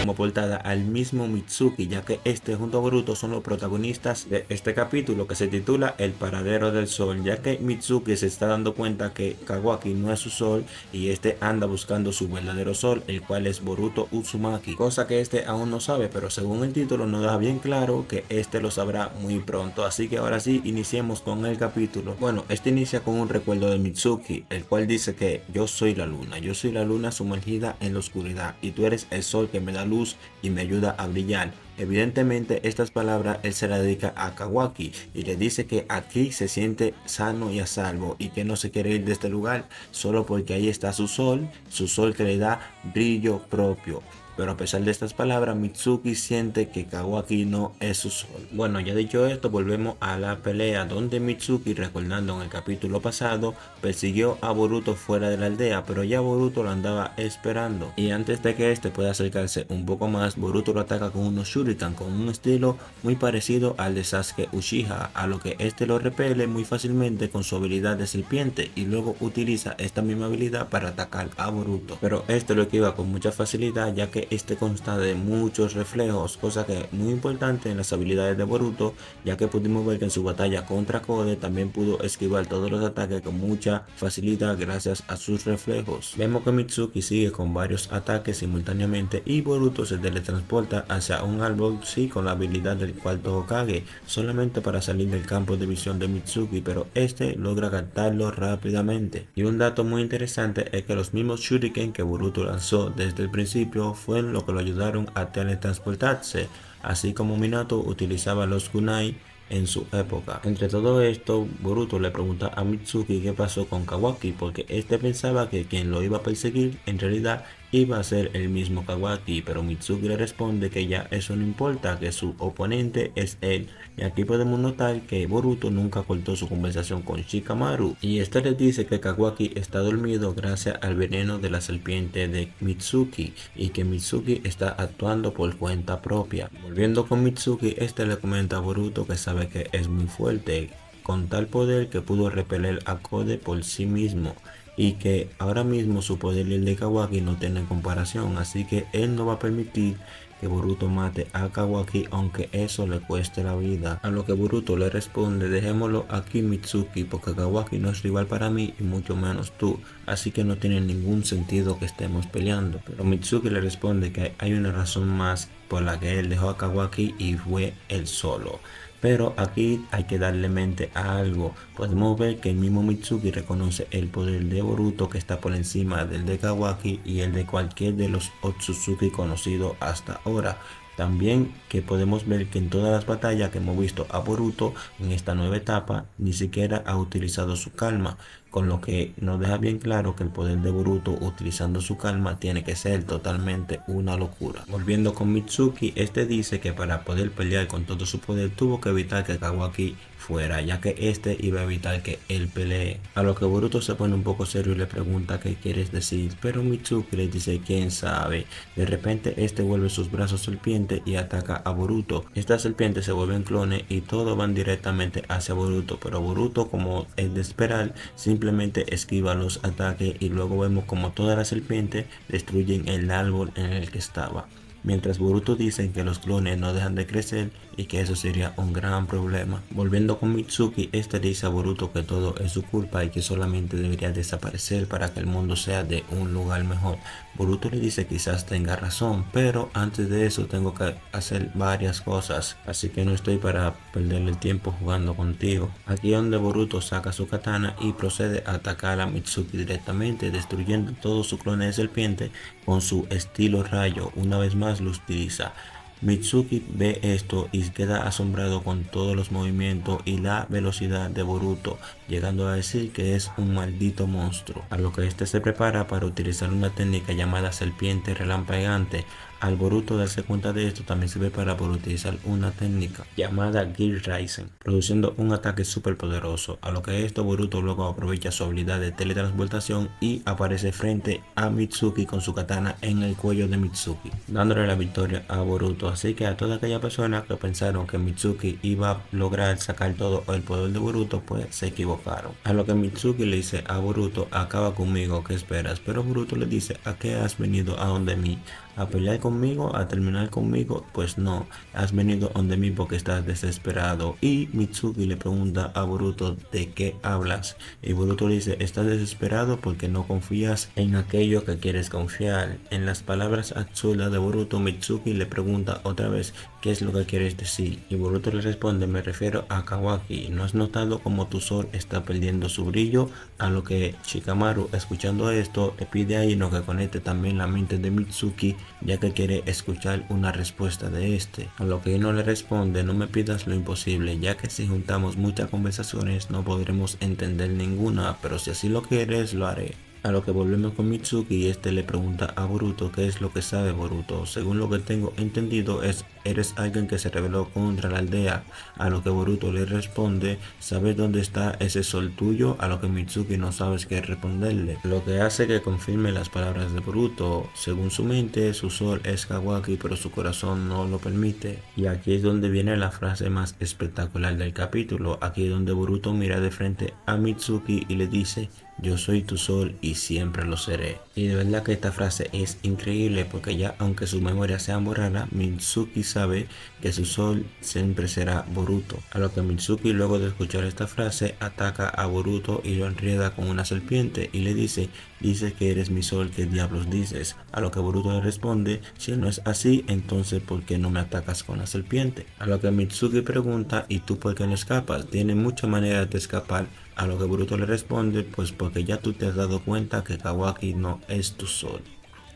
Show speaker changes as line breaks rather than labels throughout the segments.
como portada al mismo Mitsuki, ya que este junto a Boruto son los protagonistas de este capítulo que se titula El paradero del sol, ya que Mitsuki se está dando cuenta que Kawaki no es su sol y este anda buscando su verdadero sol, el cual es Boruto Uzumaki, cosa que este aún no sabe, pero según el título nos da bien claro que este lo sabrá muy pronto. Así que ahora sí, iniciemos con el capítulo. Bueno, este inicia con un recuerdo de Mitsuki, el cual dice que yo soy la luna sumergida en la oscuridad y tú eres el sol que me da luz y me ayuda a brillar. Evidentemente estas palabras él se las dedica a Kawaki y le dice que aquí se siente sano y a salvo y que no se quiere ir de este lugar solo porque ahí está su sol que le da brillo propio. Pero a pesar de estas palabras, Mitsuki siente que Kawaki no es su sol. Bueno, ya dicho esto, volvemos a la pelea donde Mitsuki, recordando en el capítulo pasado, persiguió a Boruto fuera de la aldea, pero ya Boruto lo andaba esperando. Y antes de que este pueda acercarse un poco más, Boruto lo ataca con unos shuriken con un estilo muy parecido al de Sasuke Uchiha, a lo que este lo repele muy fácilmente con su habilidad de serpiente y luego utiliza esta misma habilidad para atacar a Boruto. Pero este lo esquiva con mucha facilidad, ya que este consta de muchos reflejos, cosa que es muy importante en las habilidades de Boruto, ya que pudimos ver que en su batalla contra Kode también pudo esquivar todos los ataques con mucha facilidad gracias a sus reflejos. Vemos que Mitsuki sigue con varios ataques simultáneamente y Boruto se teletransporta hacia un árbol, sí, con la habilidad del cuarto Hokage, solamente para salir del campo de visión de Mitsuki, pero este logra captarlo rápidamente. Y un dato muy interesante es que los mismos shuriken que Boruto lanzó desde el principio fue lo que lo ayudaron a teletransportarse, así como Minato utilizaba los kunai en su época. Entre todo esto, Boruto le pregunta a Mitsuki qué pasó con Kawaki, porque este pensaba que quien lo iba a perseguir en realidad iba a ser el mismo Kawaki, pero Mitsuki le responde que ya eso no importa, que su oponente es él. Y aquí podemos notar que Boruto nunca cortó su conversación con Shikamaru, y este le dice que Kawaki está dormido gracias al veneno de la serpiente de Mitsuki y que Mitsuki está actuando por cuenta propia. Volviendo con Mitsuki, este le comenta a Boruto que sabe que es muy fuerte, con tal poder que pudo repeler a Kode por sí mismo, y que ahora mismo su poder y el de Kawaki no tienen comparación, así que él no va a permitir que Boruto mate a Kawaki aunque eso le cueste la vida. A lo que Boruto le responde: dejémoslo aquí Mitsuki, porque Kawaki no es rival para mí y mucho menos tú, así que no tiene ningún sentido que estemos peleando. Pero Mitsuki le responde que hay una razón más por la que él dejó a Kawaki y fue él solo. Pero aquí hay que darle mente a algo. Podemos ver que el mismo Mitsuki reconoce el poder de Boruto, que está por encima del de Kawaki y el de cualquier de los Otsutsuki conocidos hasta ahora. También que podemos ver que en todas las batallas que hemos visto a Boruto en esta nueva etapa ni siquiera ha utilizado su calma, con lo que nos deja bien claro que el poder de Boruto utilizando su calma tiene que ser totalmente una locura. Volviendo con Mitsuki, este dice que para poder pelear con todo su poder tuvo que evitar que Kawaki fuera, ya que este iba a evitar que él pelee. A lo que Boruto se pone un poco serio y le pregunta qué quieres decir, pero Mitsuki le dice quién sabe. De repente este vuelve sus brazos serpiente y ataca a Boruto. Estas serpientes se vuelven clones y todos van directamente hacia Boruto, pero Boruto, como es de esperar, simplemente esquiva los ataques y luego vemos como todas las serpientes destruyen el árbol en el que estaba. Mientras Boruto dice que los clones no dejan de crecer y que eso sería un gran problema. Volviendo con Mitsuki, este dice a Boruto que todo es su culpa y que solamente debería desaparecer para que el mundo sea de un lugar mejor. Boruto le dice quizás tenga razón, pero antes de eso tengo que hacer varias cosas, así que no estoy para perder el tiempo jugando contigo. Aquí es donde Boruto saca su katana y procede a atacar a Mitsuki directamente, destruyendo todos sus clones de serpiente con su estilo rayo. Una vez más lo utiliza. Mitsuki ve esto y queda asombrado con todos los movimientos y la velocidad de Boruto, llegando a decir que es un maldito monstruo, a lo que este se prepara para utilizar una técnica llamada serpiente relampagueante. Al Boruto darse cuenta de esto, también se prepara por utilizar una técnica llamada Gear Rising, produciendo un ataque súper poderoso, a lo que esto Boruto luego aprovecha su habilidad de teletransportación y aparece frente a Mitsuki con su katana en el cuello de Mitsuki, dándole la victoria a Boruto. Así que a toda aquella persona que pensaron que Mitsuki iba a lograr sacar todo el poder de Boruto, pues se equivocaron. A lo que Mitsuki le dice a Boruto: acaba conmigo, ¿qué esperas? Pero Boruto le dice: ¿a qué has venido a donde mí? ¿A pelear conmigo? ¿A terminar conmigo? Pues no, has venido donde mí porque estás desesperado. Y Mitsuki le pregunta a Boruto de qué hablas. Y Boruto le dice, estás desesperado porque no confías en aquello que quieres confiar. En las palabras absurdas de Boruto, Mitsuki le pregunta otra vez qué es lo que quieres decir. Y Boruto le responde, me refiero a Kawaki. ¿No has notado cómo tu sol está perdiendo su brillo? A lo que Shikamaru, escuchando esto, le pide a Ino que conecte también la mente de Mitsuki, ya que quiere escuchar una respuesta de este. A lo que Ino le responde, no me pidas lo imposible, ya que si juntamos muchas conversaciones no podremos entender ninguna, pero si así lo quieres, lo haré. A lo que volvemos con Mitsuki y este le pregunta a Boruto qué es lo que sabe Boruto. Según lo que tengo entendido eres alguien que se rebeló contra la aldea. A lo que Boruto le responde, ¿sabes dónde está ese sol tuyo? A lo que Mitsuki no sabe qué responderle. Lo que hace que confirme las palabras de Boruto. Según su mente, su sol es Kawaki, pero su corazón no lo permite. Y aquí es donde viene la frase más espectacular del capítulo. Aquí es donde Boruto mira de frente a Mitsuki y le dice, yo soy tu sol y siempre lo seré. Y de verdad que esta frase es increíble porque ya aunque su memoria sea borrada, Mitsuki sabe que su sol siempre será Boruto. A lo que Mitsuki luego de escuchar esta frase ataca a Boruto y lo enreda con una serpiente y le dice que eres mi sol, ¿qué diablos dices? A lo que Boruto le responde, si no es así, entonces ¿por qué no me atacas con la serpiente? A lo que Mitsuki pregunta, ¿y tú por qué no escapas? Tiene muchas maneras de escapar. A lo que Boruto le responde, pues porque ya tú te has dado cuenta que Kawaki no es tu sol.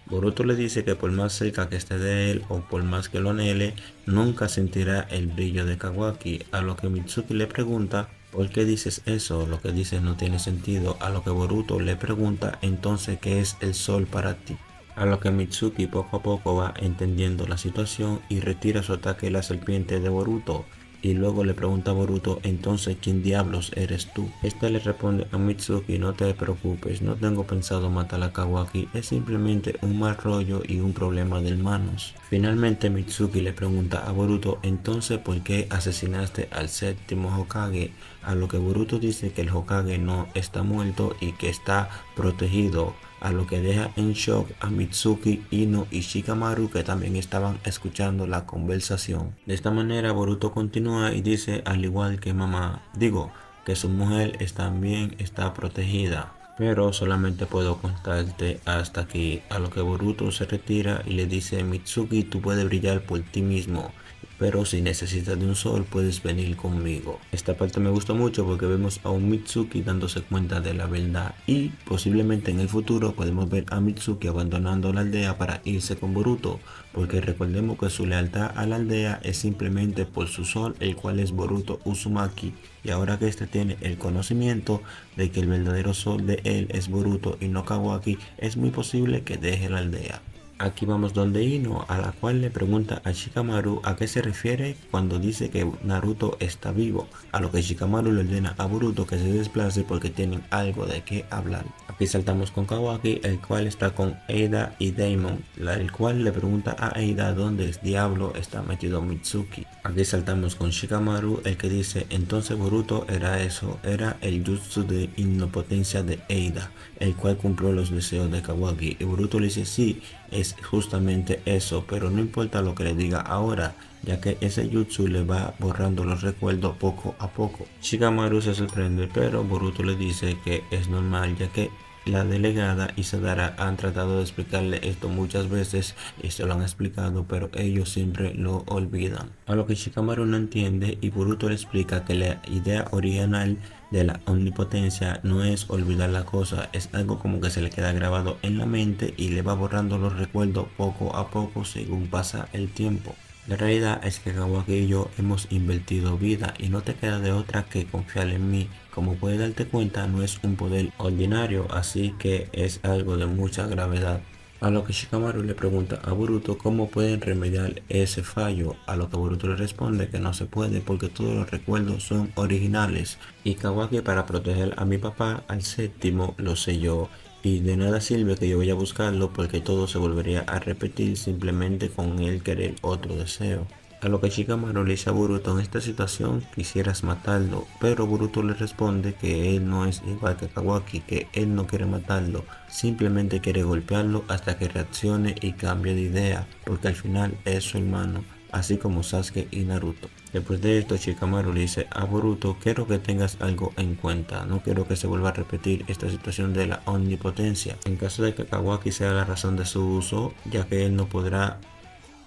Boruto le dice que por más cerca que esté de él o por más que lo anhele, nunca sentirá el brillo de Kawaki. A lo que Mitsuki le pregunta, ¿por qué dices eso? Lo que dices no tiene sentido. A lo que Boruto le pregunta, entonces, ¿qué es el sol para ti? A lo que Mitsuki poco a poco va entendiendo la situación y retira su ataque a la serpiente de Boruto. Y luego le pregunta a Boruto, entonces, ¿quién diablos eres tú? Este le responde a Mitsuki, no te preocupes, no tengo pensado matar a Kawaki, es simplemente un mal rollo y un problema de hermanos. Finalmente Mitsuki le pregunta a Boruto, entonces, ¿por qué asesinaste al séptimo Hokage? A lo que Boruto dice que el Hokage no está muerto y que está protegido, a lo que deja en shock a Mitsuki, Ino y Shikamaru, que también estaban escuchando la conversación. De esta manera Boruto continúa y dice, al igual que mamá, digo, que su mujer también está protegida. Pero solamente puedo contarte hasta aquí. A lo que Boruto se retira y le dice, Mitsuki, tú puedes brillar por ti mismo, pero si necesitas de un sol puedes venir conmigo. Esta parte me gustó mucho porque vemos a un Mitsuki dándose cuenta de la verdad y posiblemente en el futuro podemos ver a Mitsuki abandonando la aldea para irse con Boruto, porque recordemos que su lealtad a la aldea es simplemente por su sol, el cual es Boruto Uzumaki, y ahora que este tiene el conocimiento de que el verdadero sol de él es Boruto y no Kawaki, es muy posible que deje la aldea. Aquí vamos donde Ino, a la cual le pregunta a Shikamaru a qué se refiere cuando dice que Naruto está vivo, a lo que Shikamaru le ordena a Boruto que se desplace porque tienen algo de qué hablar. Aquí saltamos con Kawaki, el cual está con Eida y Daemon, el cual le pregunta a Eida dónde el diablo está metido Mitsuki. Aquí saltamos con Shikamaru, el que dice, entonces Boruto era eso, era el jutsu de omnipotencia de Eida, el cual cumplió los deseos de Kawaki. Y Boruto le dice, sí, es justamente eso, pero no importa lo que le diga ahora, ya que ese jutsu le va borrando los recuerdos poco a poco. Shikamaru se sorprende, pero Boruto le dice que es normal, ya que la delegada y Sadara han tratado de explicarle esto muchas veces y se lo han explicado, pero ellos siempre lo olvidan. A lo que Shikamaru no entiende y Boruto le explica que la idea original de la omnipotencia no es olvidar la cosa, es algo como que se le queda grabado en la mente y le va borrando los recuerdos poco a poco según pasa el tiempo. La realidad es que Kawaki y yo hemos invertido vida y no te queda de otra que confiar en mí. Como puedes darte cuenta, no es un poder ordinario, así que es algo de mucha gravedad. A lo que Shikamaru le pregunta a Boruto cómo pueden remediar ese fallo, a lo que Boruto le responde que no se puede porque todos los recuerdos son originales y Kawaki para proteger a mi papá al séptimo lo selló. Y de nada sirve que yo vaya a buscarlo porque todo se volvería a repetir simplemente con él querer otro deseo. A lo que Shikamaru le dice a Boruto: en esta situación quisieras matarlo, pero Boruto le responde que él no es igual que Kawaki, que él no quiere matarlo, simplemente quiere golpearlo hasta que reaccione y cambie de idea, porque al final es su hermano, así como Sasuke y Naruto. Después de esto, Shikamaru le dice a Boruto: quiero que tengas algo en cuenta, no quiero que se vuelva a repetir esta situación de la omnipotencia, en caso de que Kawaki sea la razón de su uso, ya que él no podrá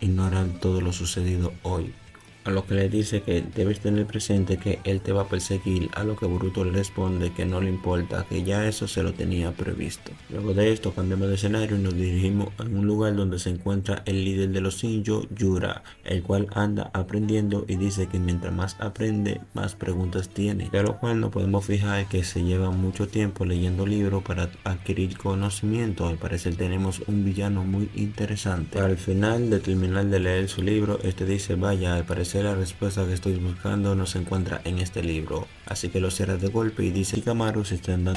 ignorar todo lo sucedido hoy. A lo que le dice que debes tener presente que él te va a perseguir, a lo que Boruto le responde que no le importa, que ya eso se lo tenía previsto. Luego de esto cambiamos de escenario y nos dirigimos a un lugar donde se encuentra el líder de los Shinjo, Yura, el cual anda aprendiendo y dice que mientras más aprende, más preguntas tiene, de lo cual nos podemos fijar que se lleva mucho tiempo leyendo libros para adquirir conocimiento. Al parecer tenemos un villano muy interesante. Al final de terminar de leer su libro, este dice: vaya, al parecer la respuesta que estoy buscando no se encuentra en este libro. Así que lo cierra de golpe y dice: Shikamaru se está dando